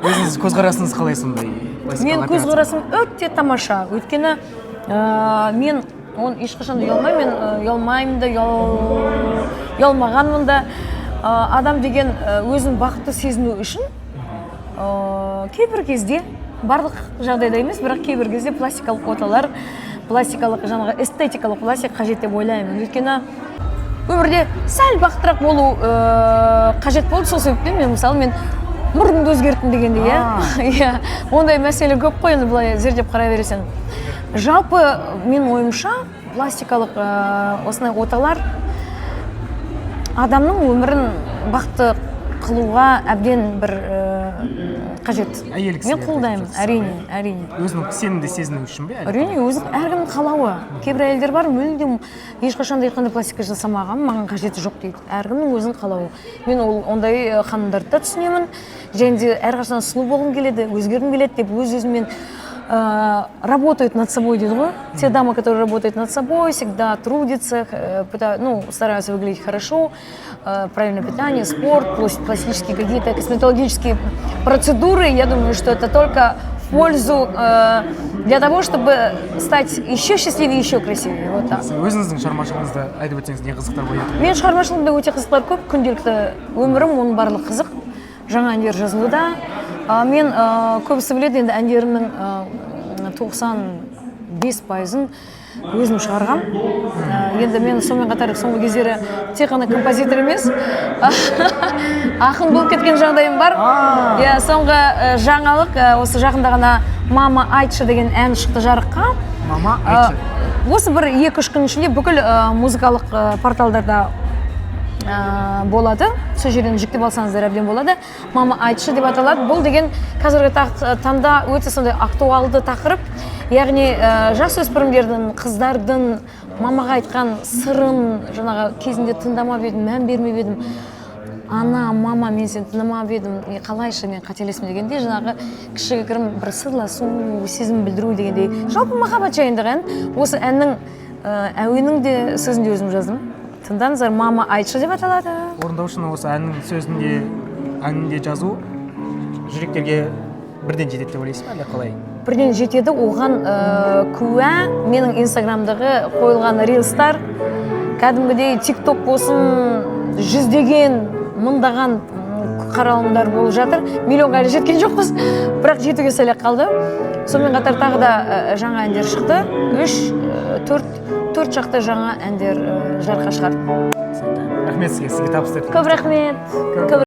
Өзіңіз көзқарасыңыз қалай сондай? Мен көзқарасым өте тамаша. Өйткені мен оны ешқашан ұялмаймын да, ұялмағанмын да. Адам деген өзін бақытты сезіну үшін кейбір кезде, барлық жағдайда емес, бірақ кейбір кезде пластикалық оталар, пластикалық жаңағы эстетикалық пластик қажет деп ойлаймын. Өйткені өмірде сәл бақыттырақ болу қажет болды. Сол себептен мен мұрнымды өзгерттім дегенде, иә. Ондай мәселе көп қой, енді былай зерттеп қарай бересің. Жалпы мен ойымша пластикалық осындай оталар адамның өмірін бақытты қылуға әбден бір қажет. Мен қолдаймын, әрине. Өзінің сенімді сезіну үшін бе? Әрине, әркімнің қалауы. Кейбір әйелдер бар, мүлдем ешқашанда пластика жасамаған, маған қажеті жоқ дейді. Әркімнің өзінің қалауы. Мен ондай ханымдарды да түсінемін. Және де әрқашан сұлу болғым келеді, өзгергім келеді деп өз-өзімен работают над собой, дейді ғой. Те дамы, которые работают над собой, всегда трудятся, стараются выглядеть хорошо, правильное питание, спорт, пластические какие-то косметологические процедуры. Я думаю, что это только в пользу для того, чтобы стать еще счастливее, еще красивее. Вот так. Өзіңіздің шығармашылығыңызда айтып өтсеңіз не қызықтар бояды? Мен шығармашылығымда өте қызықтар көп, күнделікті өмірім, оның барлық қызық. Жаңа әндер жазылуда. Мен көбісі біледі, енді әндерімнің 95%-ын өзім шығарғам. Енді мен сонымен қатар соңғы кездері тек қана композитор емес, ақын болып кеткен жағдайым бар. Соңғы жаңалық, осы жақында ғана «Мама, айтшы» деген ән шықты жарыққа. «Мама, айтшы». Осы бір 2-3 күн ішінде бүкіл музыкалық порталдарда болады. Сол жерден жүктеп алсаңыздар әбден болады. «Мама, айтшы» деп аталады. Бұл деген қазіргі таңда өте сондай актуалды тақырып. Яғни жасөспірімдердің, қыздардың мамаға айтқан сырын жаңағы кезінде тыңдамап едім, мән бермеп едім. Ана, мама, мен сені тыңдамап едім, қалайша мен қателестім дегенде, жаңағы кішігірім бір сырласу, сезім білдіру дегендей. Жалпы махаббат жайындағы ән. Осы әннің әуенінің де сөзін де өзім жаздым. Тыңдаңыздар, «Мама, айтшы» деп аталады. Орындаушының осы әннің сөзінде, әнінде жазу жүректерге бірден жетеді деп ойлайсыз ба, әлде қалай? Бірден жетеді, оған куә менің инстаграмдағы қойылған рилстар, кәдімгідей тикток болсын, жүздеген, мыңдаған қаралымдар болып жатыр. Миллионға әлі жеткен жоқпыз, бірақ жетуге сәл қалды. Сонымен қатар тағы да жаңа әндер шықты. 4 жақты жаңа әндер жарыққа шығарды. Рахмет сізге табыс тілеймін. Көп рахмет.